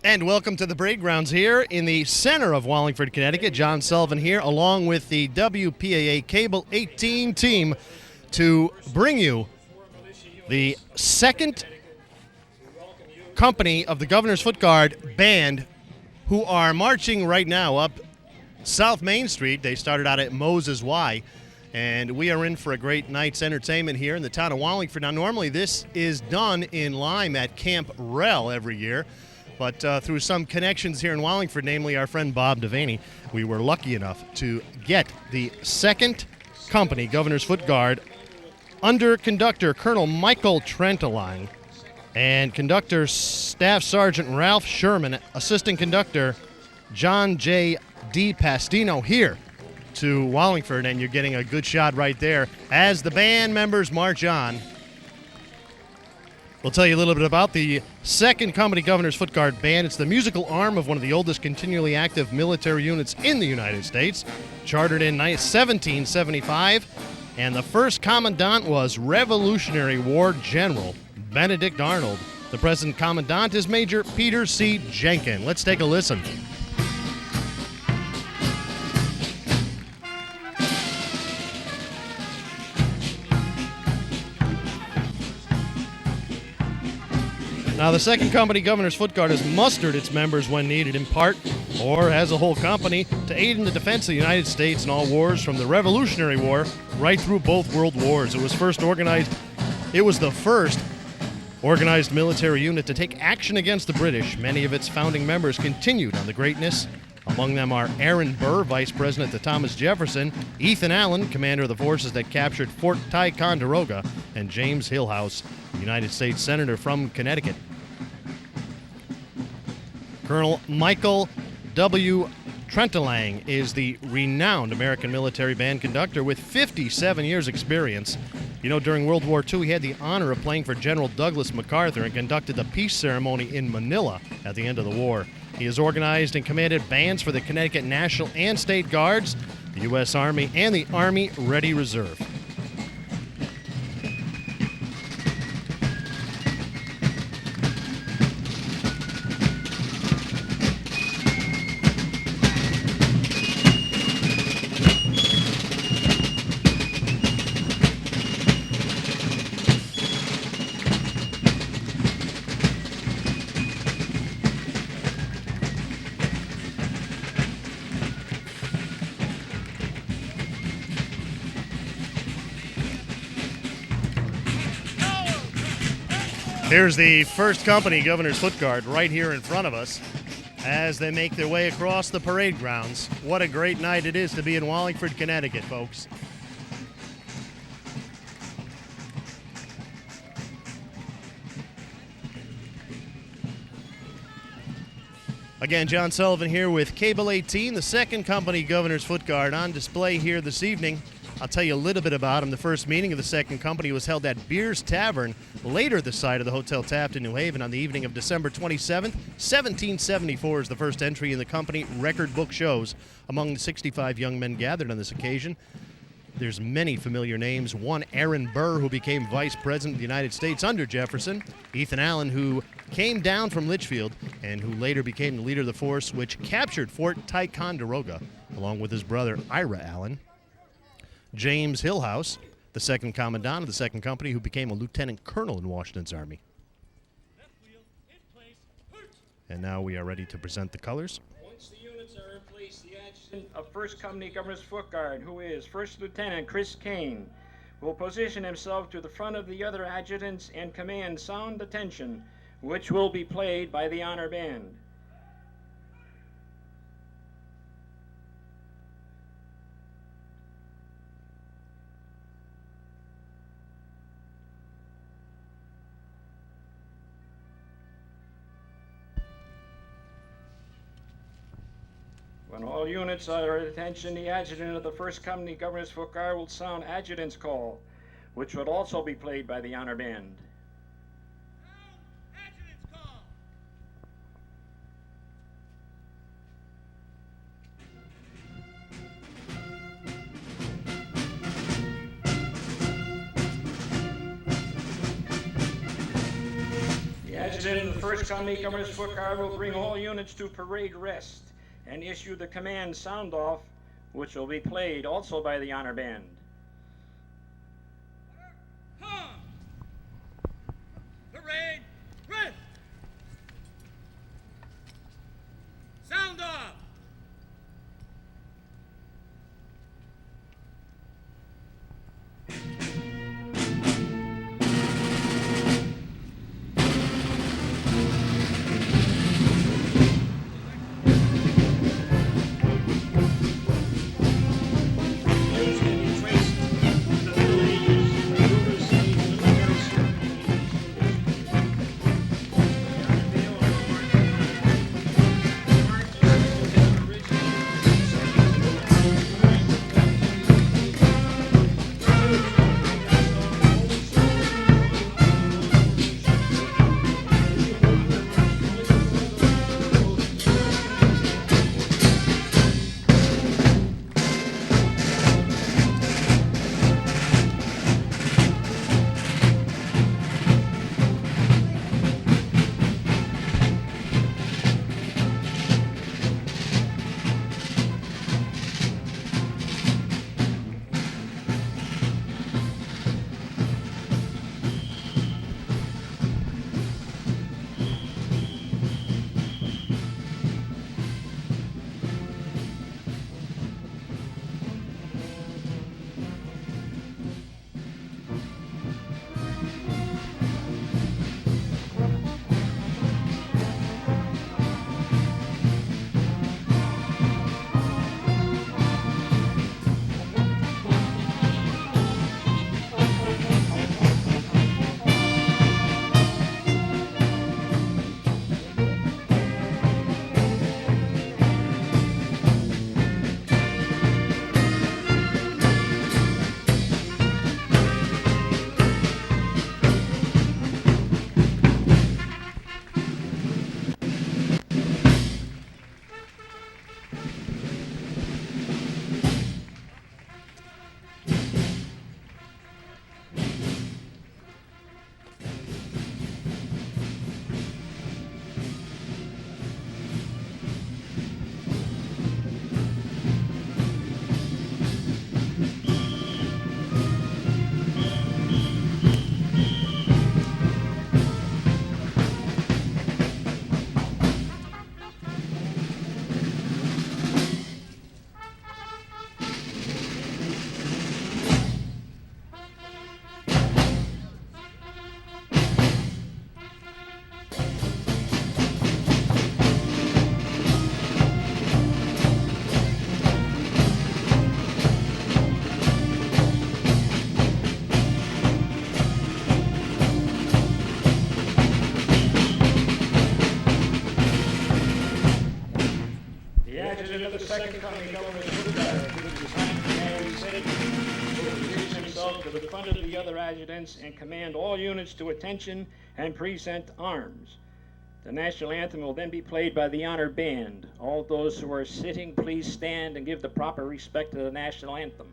And welcome to the parade grounds here in the center of Wallingford, Connecticut. John Sullivan here, along with the WPAA Cable 18 team, to bring you the second company of the Governor's Foot Guard Band, who are marching right now up South Main Street. They started out at Moses Y, and we are in for a great night's entertainment here in the town of Wallingford. Now, normally this is done in Lyme at Camp Rel every year, but through some connections here in Wallingford, namely our friend Bob Devaney, we were lucky enough to get the second company, Governor's Foot Guard, under conductor Colonel Michael Trentelang and conductor Staff Sergeant Ralph Sherman, assistant conductor John J. D. Pastino here to Wallingford, and you're getting a good shot right there as the band members march on. We'll tell you a little bit about the second company Governor's Foot Guard Band. It's the musical arm of one of the oldest continually active military units in the United States, chartered in 1775, and the first commandant was Revolutionary War General Benedict Arnold. The present commandant is Major Peter C. Jenkin. Let's take a listen. Now, the second company, Governor's Foot Guard, has mustered its members when needed, in part or as a whole company, to aid in the defense of the United States in all wars from the Revolutionary War right through both world wars. It was the first organized military unit to take action against the British. Many of its founding members continued on the greatness. Among them are Aaron Burr, Vice President to Thomas Jefferson, Ethan Allen, commander of the forces that captured Fort Ticonderoga, and James Hillhouse, United States Senator from Connecticut. Colonel Michael W. Trentelang is the renowned American military band conductor with 57 years' experience. You know, during World War II, he had the honor of playing for General Douglas MacArthur and conducted the peace ceremony in Manila at the end of the war. He has organized and commanded bands for the Connecticut National and State Guards, the U.S. Army, and the Army Ready Reserve. Here's the first company, Governor's Foot Guard, right here in front of us as they make their way across the parade grounds. What a great night it is to be in Wallingford, Connecticut, folks. Again, John Sullivan here with Cable 18, the second company, Governor's Foot Guard, on display here this evening. I'll tell you a little bit about him. The first meeting of the second company was held at Beers Tavern, later this side of the Hotel Taft in New Haven, on the evening of December 27th. 1774 is the first entry in the company record book shows. Among the 65 young men gathered on this occasion, there's many familiar names. One, Aaron Burr, who became Vice President of the United States under Jefferson. Ethan Allen, who came down from Litchfield and who later became the leader of the force which captured Fort Ticonderoga, along with his brother Ira Allen. James Hillhouse, the second commandant of the second company, who became a lieutenant colonel in Washington's army. And now we are ready to present the colors. Once the units are in place, the adjutant of First Company Governor's Foot Guard, who is First Lieutenant Chris Kane, will position himself to the front of the other adjutants and command sound attention, which will be played by the honor band. When all units are at attention, the adjutant of the First Company Governor's Foot Guard will sound adjutant's call, which would also be played by the honor band. Adjutant's call. Adjutant of the 1st Company Governor's Foot Guard will bring all units to parade rest and issue the command sound off, which will be played also by the honor band. Parade rest. Sound off. The adjutant of the 2nd Company Governor's Foot Guard, who is assigned to command the city, will position himself to the front of the other adjutants and command all units to attention and present arms. The national anthem will then be played by the honor band. All those who are sitting, please stand and give the proper respect to the national anthem.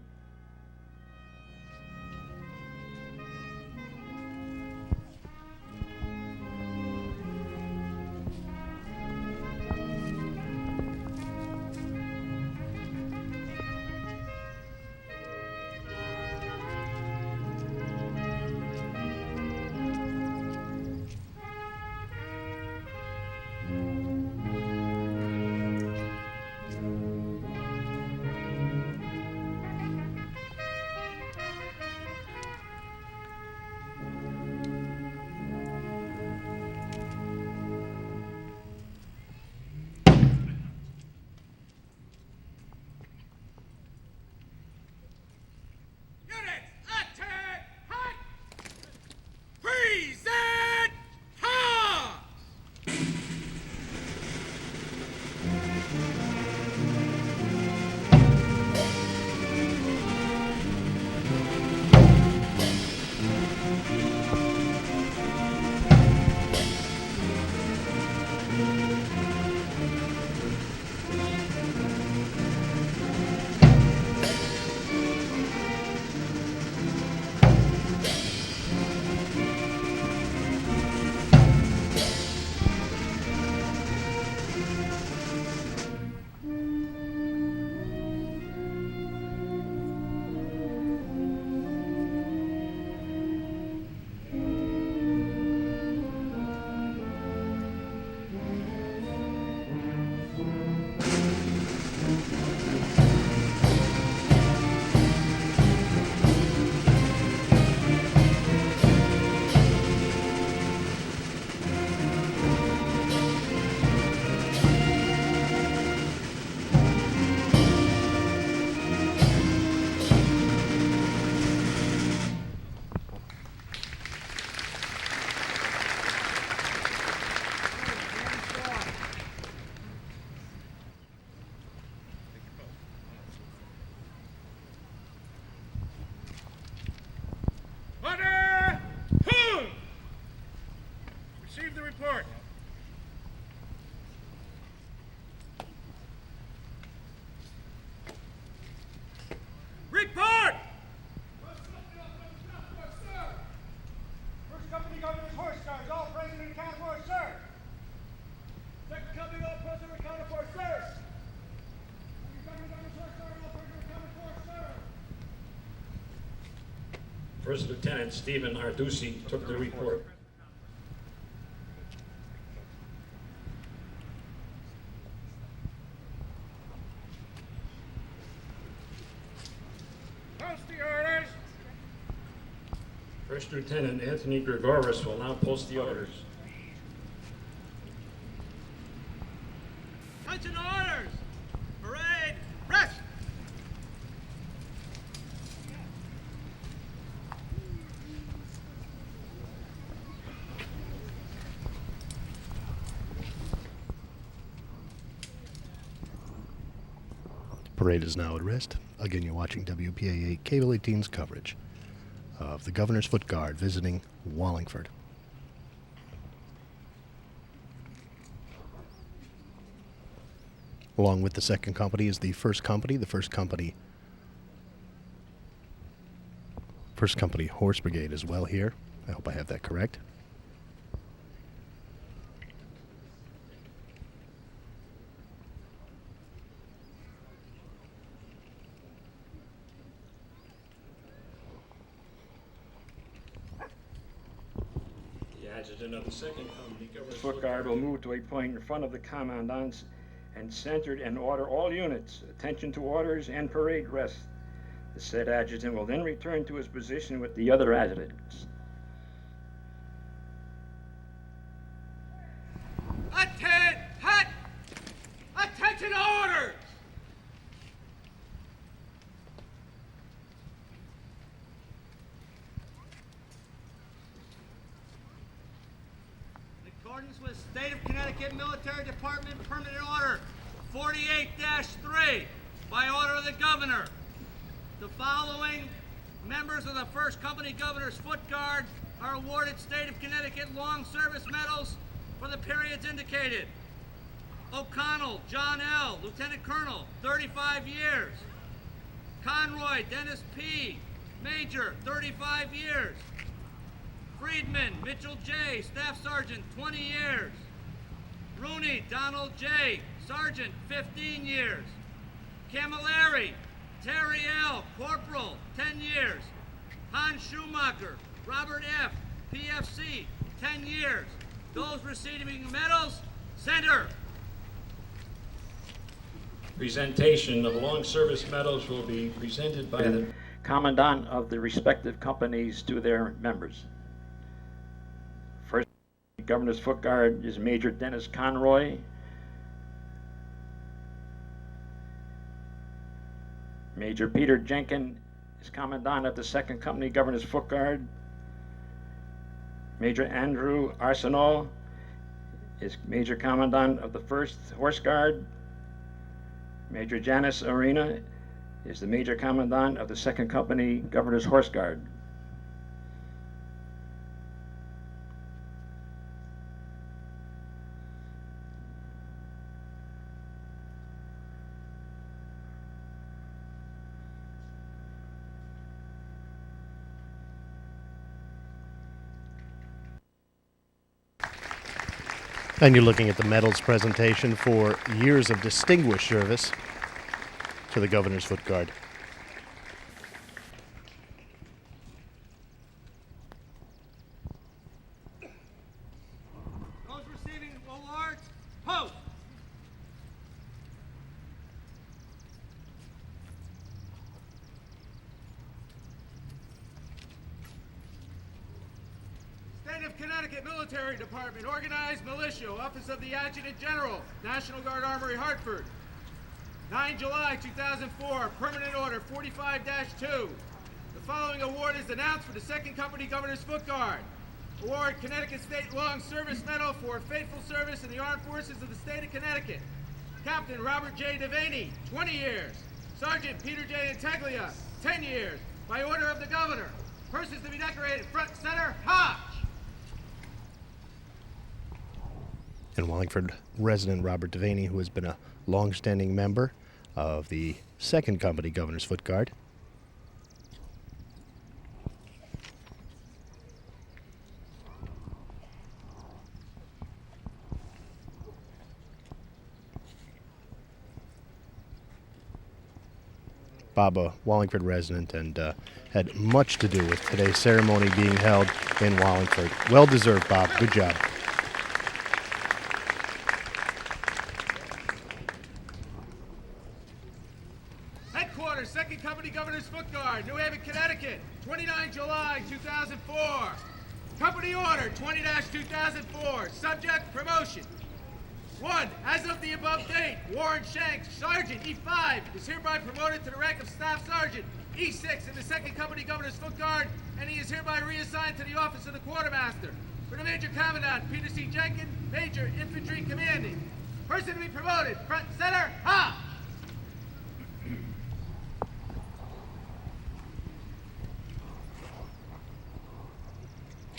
First Lieutenant Stephen Arducci took the report. Post the orders. First Lieutenant Anthony Gregoris will now post the orders. Attention orders. Parade. Rest. Parade is now at rest. Again, you're watching WPA8 Cable 18's coverage of the Governor's Foot Guard visiting Wallingford. Along with the second company is the first company. The first company Horse Brigade as well here. I hope I have that correct. The adjutant of the second company, Governor's Foot Guard will move to a point in front of the commandants and centered and order all units. Attention to orders and parade rest. The said adjutant will then return to his position with the other adjutants. Attention orders. In accordance with State of Connecticut Military Department Permanent Order 48-3, by order of the Governor, the following members of the First Company Governor's Foot Guard are awarded State of Connecticut Long Service Medals for the periods indicated. O'Connell John L., Lieutenant Colonel, 35 years. Conroy Dennis P., Major, 35 years. Friedman Mitchell J., Staff Sergeant, 20 years. Rooney Donald J., Sergeant, 15 years. Camilleri Terry L., Corporal, 10 years. Hans Schumacher Robert F., PFC, 10 years. Those receiving medals, center. Presentation of long service medals will be presented by the commandant of the respective companies to their members. First Governor's Foot Guard is Major Dennis Conroy. Major Peter Jenkin is Commandant of the Second Company Governor's Foot Guard. Major Andrew Arsenault is Major Commandant of the First Horse Guard. Major Janice Arena is the Major Commandant of the Second Company Governor's Horse Guard. And you're looking at the medals presentation for years of distinguished service to the Governor's Foot Guard. Those receiving awards, post. State of Connecticut Military Department, Organized Militia, Office of the Adjutant General, National Guard Armory, Hartford. 9 July 2004, Permanent Order 45-2. The following award is announced for the Second Company Governor's Foot Guard. Award Connecticut State Long Service Medal for faithful service in the Armed Forces of the State of Connecticut. Captain Robert J. Devaney, 20 years. Sergeant Peter J. Intaglia, 10 years. By order of the Governor. Persons to be decorated front and center, Hodge. And Wallingford resident Robert Devaney, who has been a long-standing member of the Second Company Governor's Foot Guard. Bob, a Wallingford resident, and had much to do with today's ceremony being held in Wallingford. Well deserved, Bob. Good job. Headquarters, 2nd Company Governor's Foot Guard, New Haven, Connecticut, 29 July 2004. Company Order 20-2004. Subject, promotion. 1. As of the above date, Warren Shanks, Sergeant E5, is hereby promoted to the rank of Staff Sergeant E6 in the 2nd Company Governor's Foot Guard, and he is hereby reassigned to the office of the Quartermaster. For the Major Commandant, Peter C. Jenkins, Major Infantry Commanding. Person to be promoted, front and center, ha!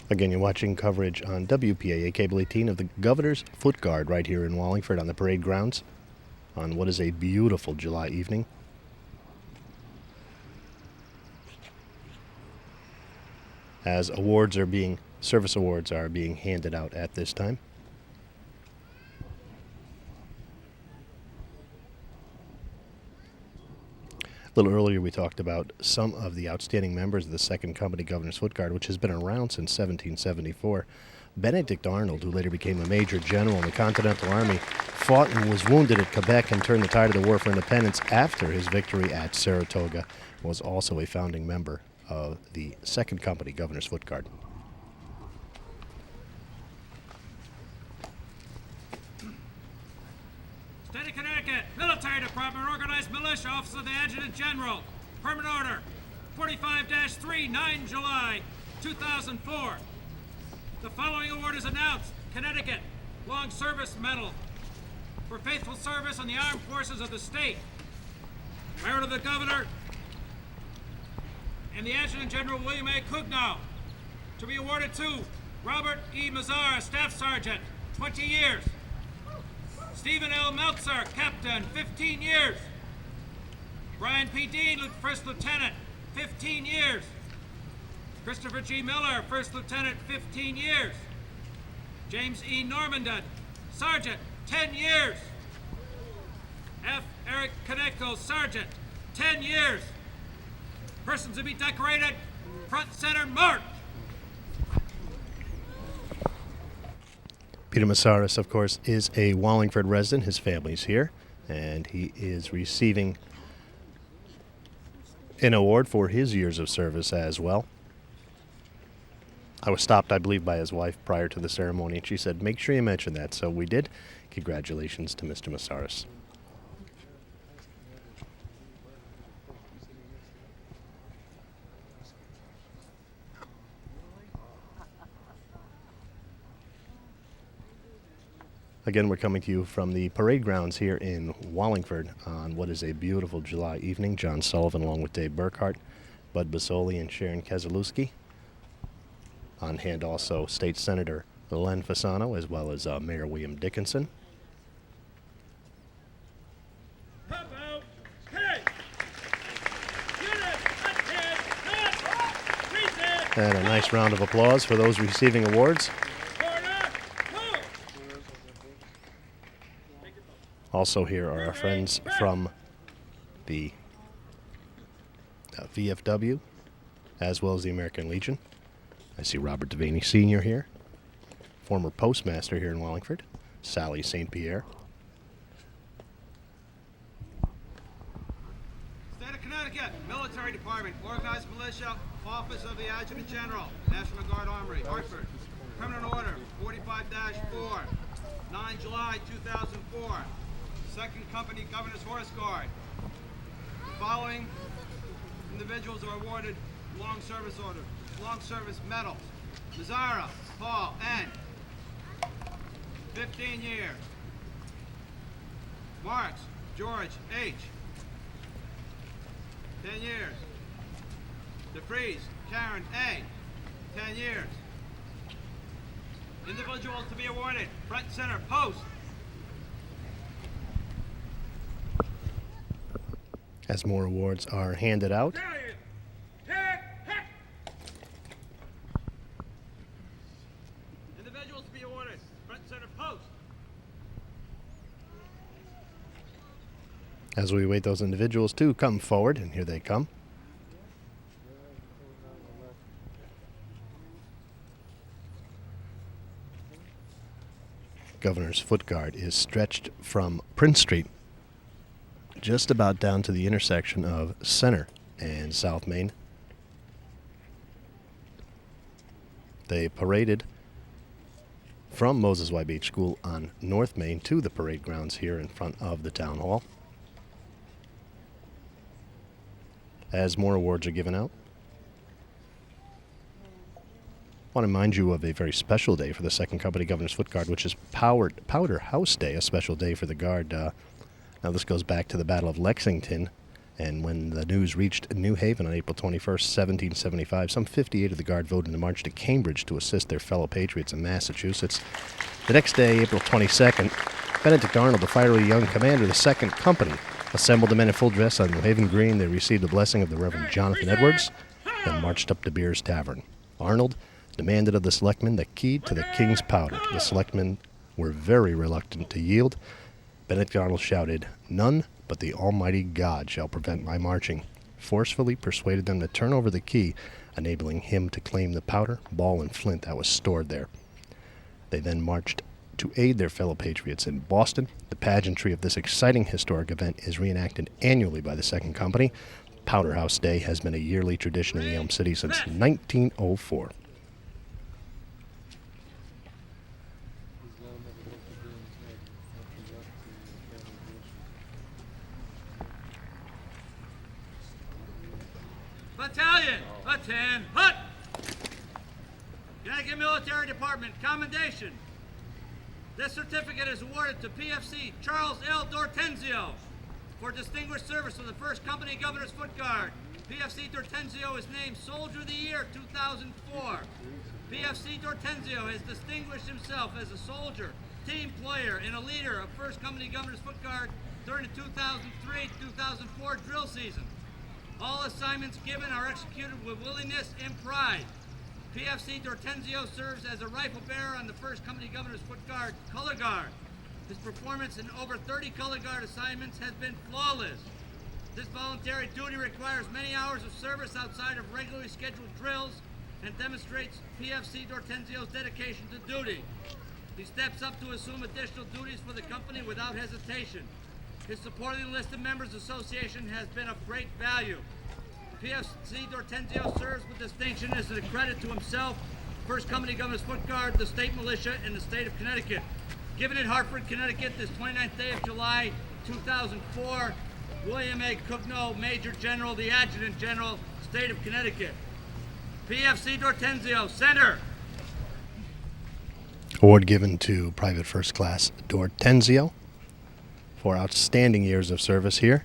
Again, you're watching coverage on WPAA Cable 18 of the Governor's Foot Guard right here in Wallingford on the parade grounds on what is a beautiful July evening. As service awards are being handed out at this time. A little earlier we talked about some of the outstanding members of the 2nd Company Governor's Foot Guard, which has been around since 1774. Benedict Arnold, who later became a major general in the Continental Army, fought and was wounded at Quebec and turned the tide of the war for independence after his victory at Saratoga, was also a founding member of the 2nd Company Governor's Foot Guard. State of Connecticut, Military Department, Organized Militia, Office of the Adjutant General. Permanent Order 45-3, 9 July 2004. The following award is announced. Connecticut, Long Service Medal for faithful service on the armed forces of the state. By order of the Governor and the Adjutant General William A. Cugnow, to be awarded to Robert E. Mazzara, Staff Sergeant, 20 years. Stephen L. Meltzer, Captain, 15 years. Brian P. Dean, First Lieutenant, 15 years. Christopher G. Miller, First Lieutenant, 15 years. James E. Normandon, Sergeant, 10 years. F. Eric Konecko, Sergeant, 10 years. Persons to be decorated, front, center, march. Peter Massaris, of course, is a Wallingford resident. His family's here, and he is receiving an award for his years of service as well. I was stopped, I believe, by his wife prior to the ceremony, and she said, make sure you mention that. So we did. Congratulations to Mr. Massaris. Again, we're coming to you from the parade grounds here in Wallingford on what is a beautiful July evening. John Sullivan along with Dave Burkhart, Bud Basoli, and Sharon Wasilewski. On hand also State Senator Len Fasano, as well as Mayor William Dickinson. Pump out, hey! Unit, ahead, reset! And a nice round of applause for those receiving awards. Also here are our friends from the VFW, as well as the American Legion. I see Robert Devaney Sr. here, former postmaster here in Wallingford, Sally St. Pierre. State of Connecticut, Military Department, Organized Militia, Office of the Adjutant General, National Guard Armory, Hartford. Permanent Order 45-4, 9 July 2004. 2nd Company Governor's Horse Guard. The following individuals are awarded long service medals. Mazzara, Paul N., 15 years. Marks, George H., 10 years. DeFries, Karen A., 10 years. Individuals to be awarded, front center, post. As more awards are handed out. Individuals to be awarded, front center, post. As we wait those individuals to come forward, and here they come. Governor's Foot Guard is stretched from Prince Street just about down to the intersection of Center and South Main. They paraded from Moses Y. Beach School on North Main to the parade grounds here in front of the Town Hall. As more awards are given out, I want to remind you of a very special day for the 2nd Company Governor's Foot Guard, which is Powder House Day, a special day for the Guard. Now this goes back to the Battle of Lexington, and when the news reached New Haven on April 21st, 1775, some 58 of the Guard voted to march to Cambridge to assist their fellow patriots in Massachusetts. The next day, April 22nd, Benedict Arnold, the fiery young commander of the 2nd Company, assembled the men in full dress on New Haven Green. They received the blessing of the Reverend Jonathan Edwards, then marched up to Beer's Tavern. Arnold demanded of the selectmen the key to the king's powder. The selectmen were very reluctant to yield. Benedict Arnold shouted, "None but the Almighty God shall prevent my marching," forcefully persuaded them to turn over the key, enabling him to claim the powder, ball, and flint that was stored there. They then marched to aid their fellow patriots in Boston. The pageantry of this exciting historic event is reenacted annually by the 2nd Company. Powder House Day has been a yearly tradition in the Elm City since 1904. Battalion, attend, hut! Connecticut Military Department, commendation. This certificate is awarded to PFC Charles L. Dortenzio for distinguished service with the 1st Company Governor's Foot Guard. PFC Dortenzio is named Soldier of the Year 2004. PFC Dortenzio has distinguished himself as a soldier, team player, and a leader of 1st Company Governor's Foot Guard during the 2003-2004 drill season. All assignments given are executed with willingness and pride. PFC Dortenzio serves as a rifle bearer on the 1st Company Governor's Foot Guard Color Guard. His performance in over 30 Color Guard assignments has been flawless. This voluntary duty requires many hours of service outside of regularly scheduled drills and demonstrates PFC Dortenzio's dedication to duty. He steps up to assume additional duties for the company without hesitation. His support of the Enlisted Members Association has been of great value. PFC Dortenzio serves with distinction as a credit to himself, 1st Company Governor's Foot Guard, the state militia, and the state of Connecticut. Given in Hartford, Connecticut, this 29th day of July, 2004, William A. Cookno, Major General, the Adjutant General, State of Connecticut. PFC Dortenzio, Center. Award given to Private First Class Dortenzio for outstanding years of service here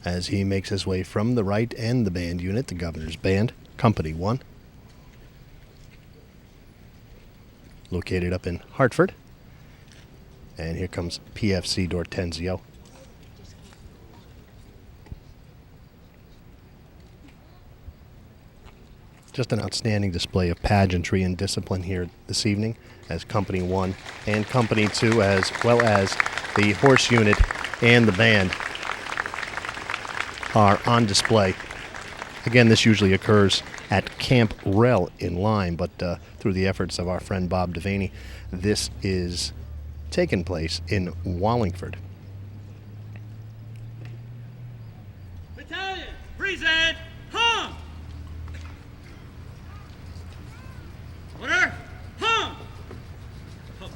as he makes his way from the right and the band unit, the Governor's Band, Company 1, located up in Hartford. And here comes PFC Dortenzio. Just an outstanding display of pageantry and discipline here this evening as Company 1 and Company 2, as well as the horse unit and the band, are on display. Again, this usually occurs at Camp Rel in Lyme, but through the efforts of our friend Bob Devaney, this is taking place in Wallingford. Battalion, present, hum! Order, hum! Post.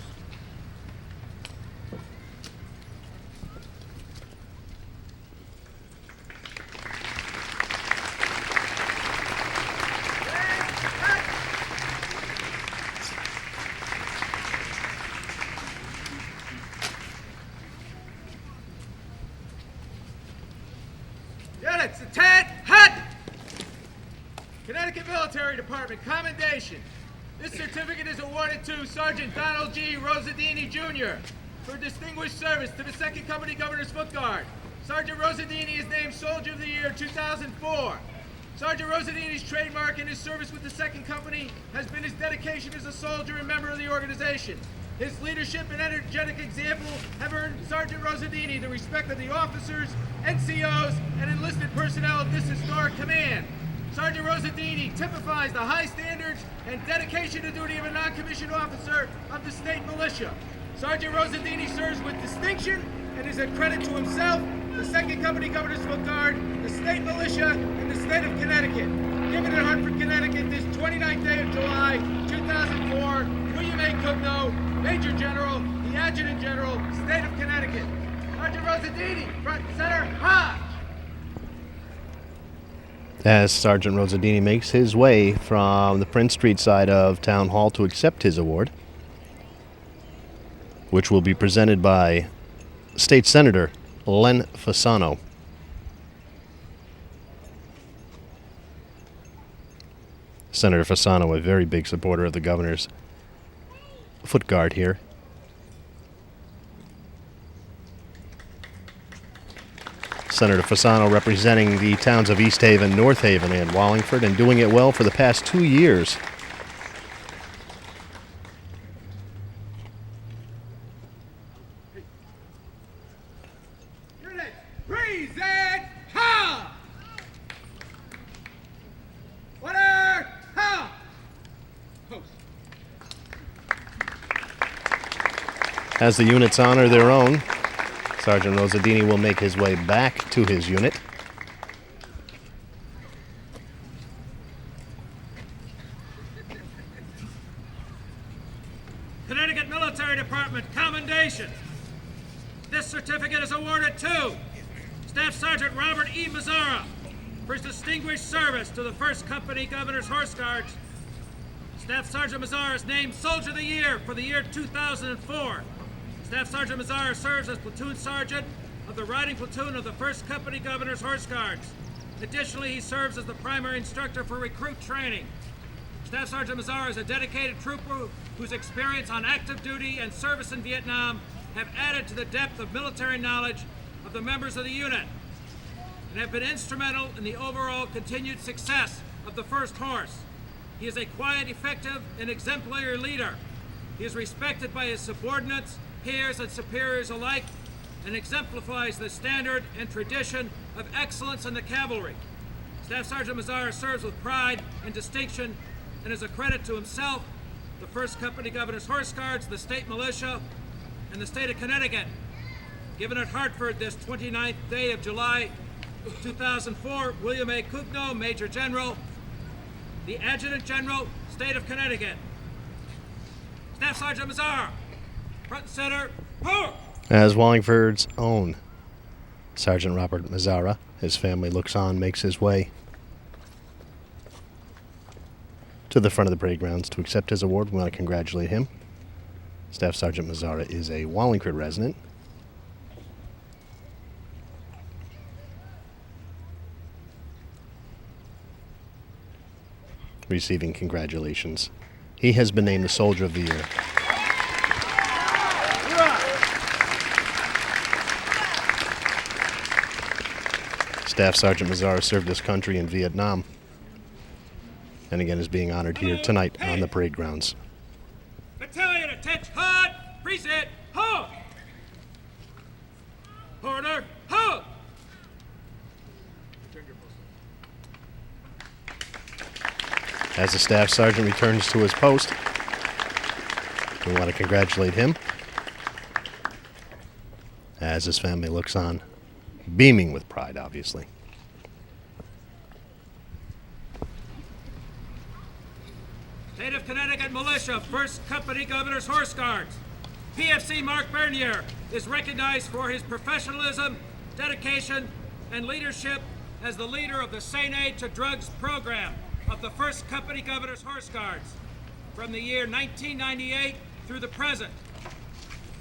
Units, attend, hut! Connecticut Military Department, commendation. This certificate is awarded to Sergeant Donald G. Rosadini, Jr. for distinguished service to the 2nd Company Governor's Foot Guard. Sergeant Rosadini is named Soldier of the Year 2004. Sergeant Rosadini's trademark in his service with the 2nd Company has been his dedication as a soldier and member of the organization. His leadership and energetic example have earned Sergeant Rosadini the respect of the officers, NCOs, and enlisted personnel of this historic command. Sergeant Rosadini typifies the high standards and dedication to duty of a non-commissioned officer of the state militia. Sergeant Rosadini serves with distinction and is a credit to himself, the 2nd Company Governor's Foot Guard, the state militia, and the state of Connecticut. Given in Hartford, Connecticut, this 29th day of July, 2004, William A. Cookno, Major General, the Adjutant General, State of Connecticut. Sergeant Rosadini, front and center, Hodge! As Sergeant Rosadini makes his way from the Prince Street side of Town Hall to accept his award, which will be presented by State Senator Len Fasano. Senator Fasano, a very big supporter of the governor's foot guard here. Senator Fasano representing the towns of East Haven, North Haven, and Wallingford, and doing it well for the past 2 years. Units, present, ha! Order, ha! Post. As the units honor their own, Sergeant Rosadini will make his way back to his unit. Connecticut Military Department Commendation. This certificate is awarded to Staff Sergeant Robert E. Mazzara for his distinguished service to the 1st Company Governor's Horse Guards. Staff Sergeant Mazzara is named Soldier of the Year for the year 2004. Staff Sergeant Mazzara serves as Platoon Sergeant of the Riding Platoon of the 1st Company Governor's Horse Guards. Additionally, he serves as the primary instructor for recruit training. Staff Sergeant Mazzara is a dedicated trooper whose experience on active duty and service in Vietnam have added to the depth of military knowledge of the members of the unit and have been instrumental in the overall continued success of the 1st Horse. He is a quiet, effective, and exemplary leader. He is respected by his subordinates, peers, and superiors alike, and exemplifies the standard and tradition of excellence in the cavalry. Staff Sergeant Mazzara serves with pride and distinction and is a credit to himself, the 1st Company Governor's Horse Guards, the state militia, and the state of Connecticut. Given at Hartford this 29th day of July 2004, William A. Cookno, Major General, the Adjutant General, State of Connecticut. Staff Sergeant Mazzara, front and center, forward! As Wallingford's own Sergeant Robert Mazzara, his family looks on, makes his way to the front of the parade grounds to accept his award. We want to congratulate him. Staff Sergeant Mazzara is a Wallingford resident. Receiving congratulations. He has been named the Soldier of the Year. Staff Sergeant Mazzara served his country in Vietnam, and again is being honored here tonight on the parade grounds. Battalion, attention, hard, preset, hold! Order, hold! As the Staff Sergeant returns to his post, we want to congratulate him as his family looks on, beaming with pride, obviously. State of Connecticut Militia, 1st Company Governor's Horse Guards. PFC Mark Bernier is recognized for his professionalism, dedication, and leadership as the leader of the St. Aid to Drugs program of the 1st Company Governor's Horse Guards from the year 1998 through the present.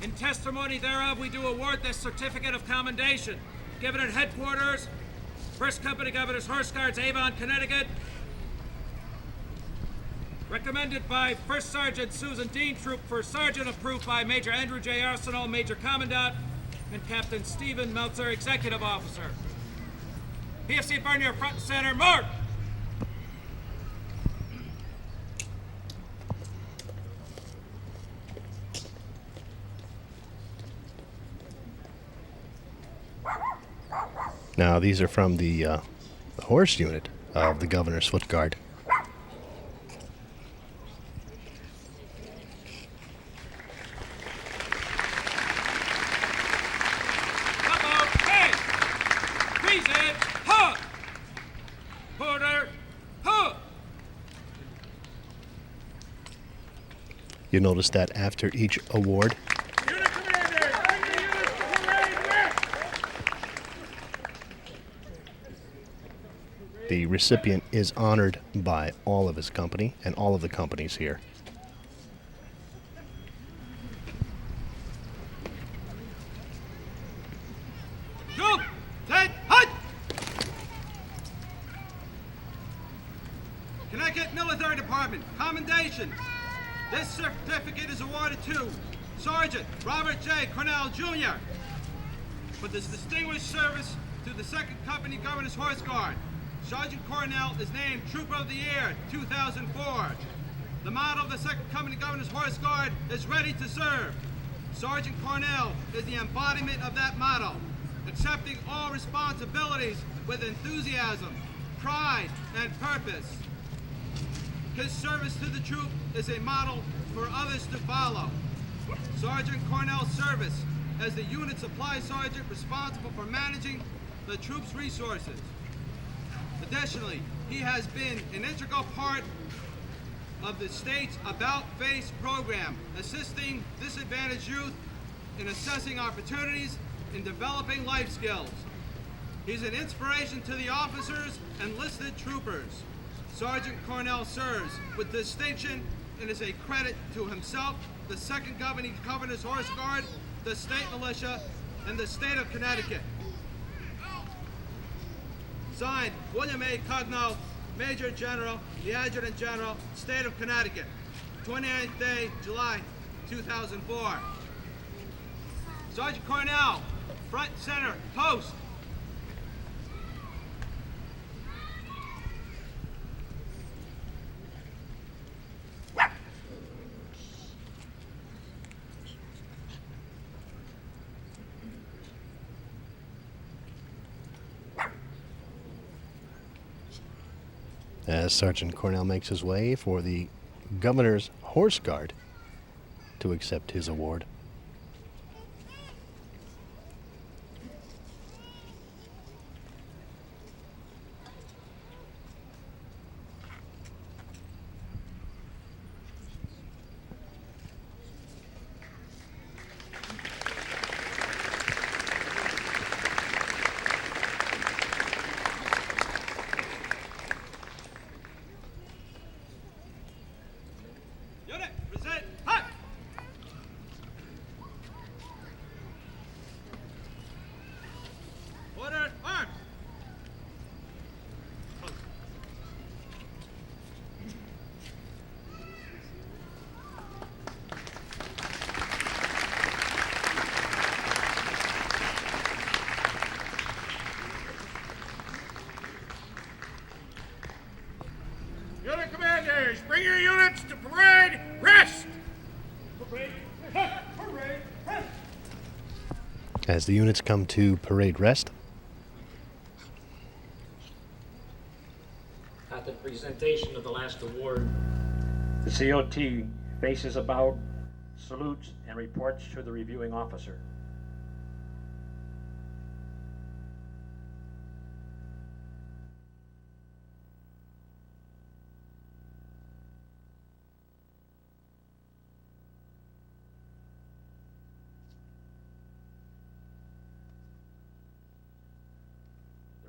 In testimony thereof, we do award this certificate of commendation, given at headquarters, 1st Company Governor's Horse Guards, Avon, Connecticut, recommended by 1st Sergeant Susan Dean, Troop 1st Sergeant, approved by Major Andrew J. Arsenal, Major Commandant, and Captain Stephen Meltzer, Executive Officer. PFC Bernier, front and center, mark! Now, these are from the horse unit of the Governor's Foot Guard. You notice that after each award, the recipient is honored by all of his company and all of the companies here. Troop, take, hut! Connecticut Military Department, commendation. This certificate is awarded to Sergeant Robert J. Cornell, Jr. for this distinguished service to the 2nd Company Governor's Horse Guard. Sergeant Cornell is named Trooper of the Year 2004. The motto of the 2nd Company Governor's Horse Guard is ready to serve. Sergeant Cornell is the embodiment of that motto, accepting all responsibilities with enthusiasm, pride, and purpose. His service to the troop is a model for others to follow. Sergeant Cornell's service as the unit supply sergeant responsible for managing the troop's resources. Additionally, he has been an integral part of the state's About Face program, assisting disadvantaged youth in assessing opportunities and developing life skills. He's an inspiration to the officers and enlisted troopers. Sergeant Cornell serves with distinction and is a credit to himself, the 2nd Governor's Horse Guard, the state militia, and the state of Connecticut. Signed, William A. Cogno, Major General, the Adjutant General, State of Connecticut, 29th day, July, 2004. Sergeant Cornell, front, center, post. As Sergeant Cornell makes his way for the Governor's Horse Guard to accept his award. Unit commanders, bring your units to parade rest! Parade rest! As the units come to parade rest, At the presentation of the last award, the COT faces about, salutes, and reports to the reviewing officer.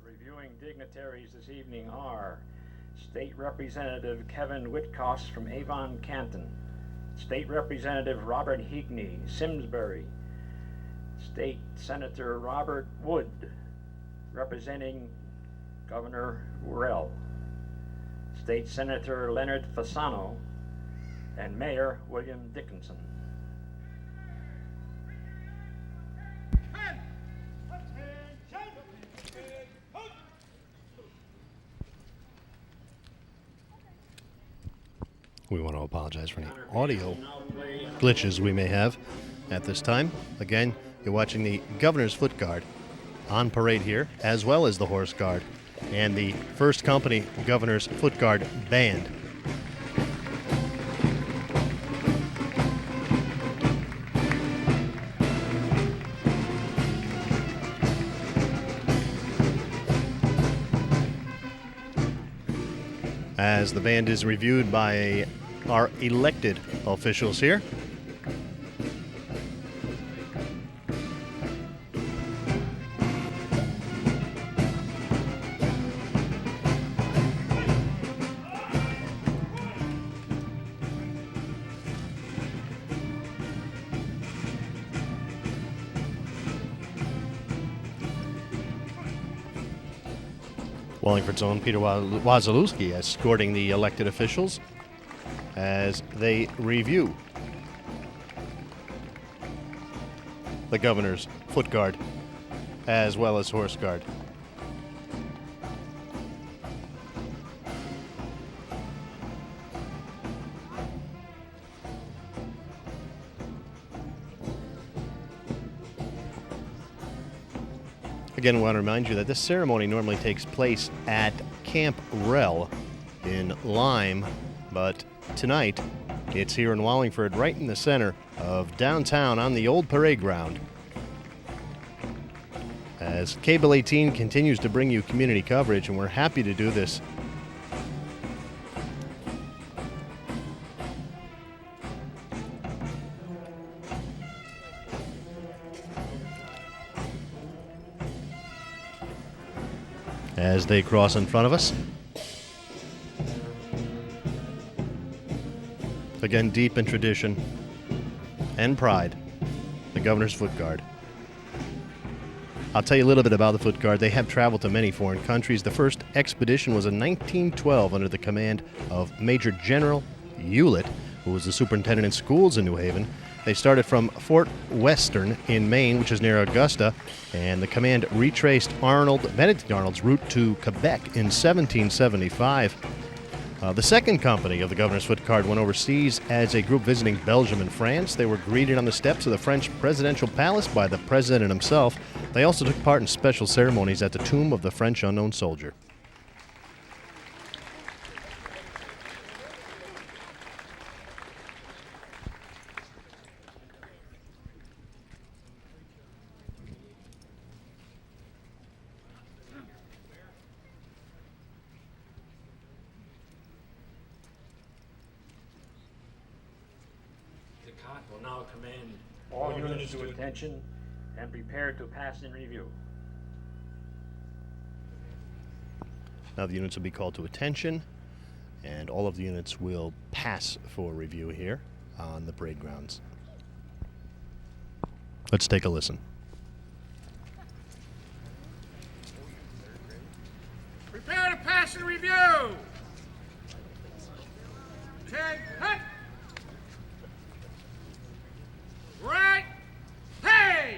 Reviewing dignitaries this evening are State Representative Kevin Whitcoss from Avon Canton, State Representative Robert Higney, Simsbury, State Senator Robert Wood, representing Governor Worrell, State Senator Leonard Fasano, and Mayor William Dickinson. we want to apologize for any audio glitches we may have at this time. Again, you're watching the Governor's Foot Guard on parade here, as well as the Horse Guard and the First Company Governor's Foot Guard Band. As the band is reviewed by our elected officials here. Wallingford's own Peter Wasilewski escorting the elected officials as they review the governor's foot guard as well as horse guard. Again, I want to remind you that this ceremony normally takes place at Camp Rel in Lyme, but tonight it's here in Wallingford, right in the center of downtown on the old parade ground. As Cable 18 continues to bring you community coverage, and we're happy to do this. As they cross in front of us. Again, deep in tradition and pride, the Governor's Foot Guard. I'll tell you a little bit about the Foot Guard. They have traveled to many foreign countries. The first expedition was in 1912 under the command of Major General Hewlett, who was the superintendent in schools in New Haven. They started from Fort Western in Maine, which is near Augusta, and the command retraced Benedict Arnold's route to Quebec in 1775. The second company of the Governor's Foot Guard went overseas as a group visiting Belgium and France. They were greeted on the steps of the French presidential palace by the president himself. They also took part in special ceremonies at the tomb of the French unknown soldier. Will now command all units to attention and prepare to pass in review. Now the units will be called to attention, and all of the units will pass for review here on the parade grounds. Let's take a listen. Prepare to pass and review. 10, hut. Right. Hey!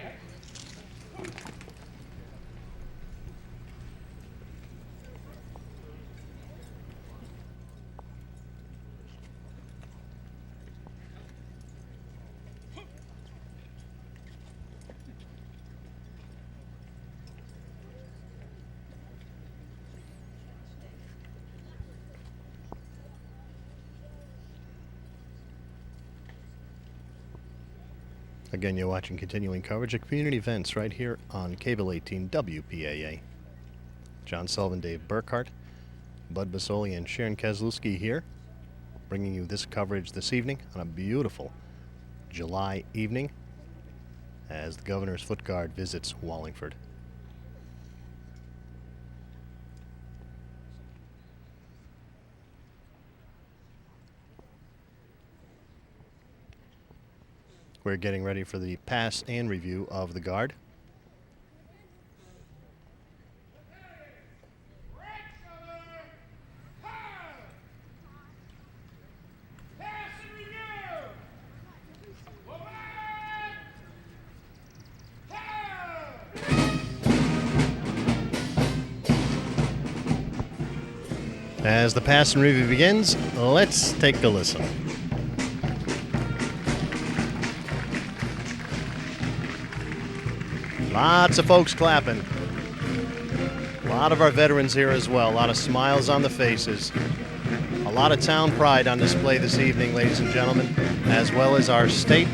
Again, you're watching continuing coverage of community events right here on Cable 18 WPAA. John Sullivan, Dave Burkhart, Bud Basoli, and Sharon Kozlowski here, bringing you this coverage this evening on a beautiful July evening as the Governor's Foot Guard visits Wallingford. We're getting ready for the pass and review of the Guard. As the pass and review begins, let's take a listen. Lots of folks clapping. A lot of our veterans here as well. A lot of smiles on the faces. A lot of town pride on display this evening, ladies and gentlemen, as well as our state.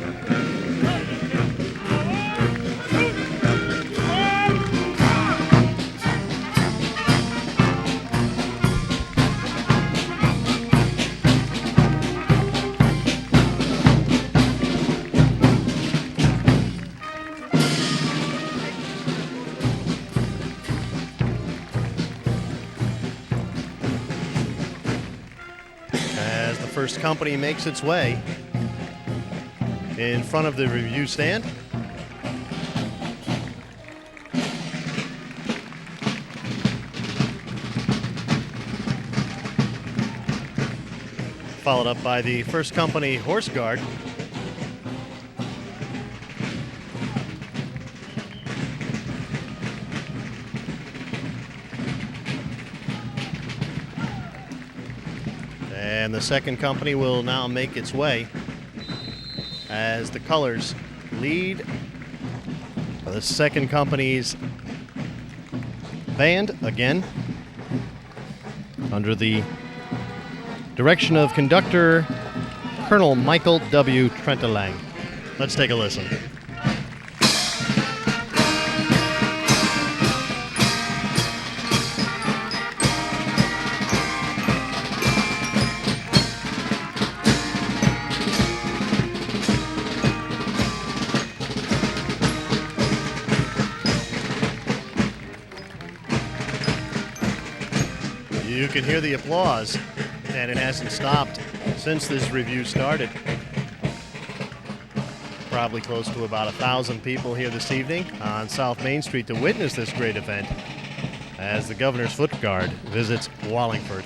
First company makes its way in front of the review stand. Followed up by the First Company Horse Guard. And the second company will now make its way as the colors lead the second company's band again under the direction of conductor Colonel Michael W. Trentelang. Let's take a listen. You can hear the applause, and it hasn't stopped since this review started. Probably close to about 1,000 people here this evening on South Main Street to witness this great event as the Governor's Foot Guard visits Wallingford.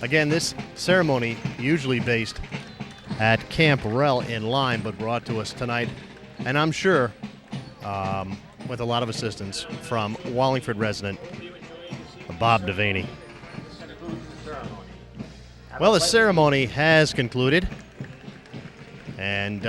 Again, this ceremony usually based at Camp Rel in Lyme, but brought to us tonight, and I'm sure with a lot of assistance from Wallingford resident Bob Devaney. Well, the ceremony has concluded, and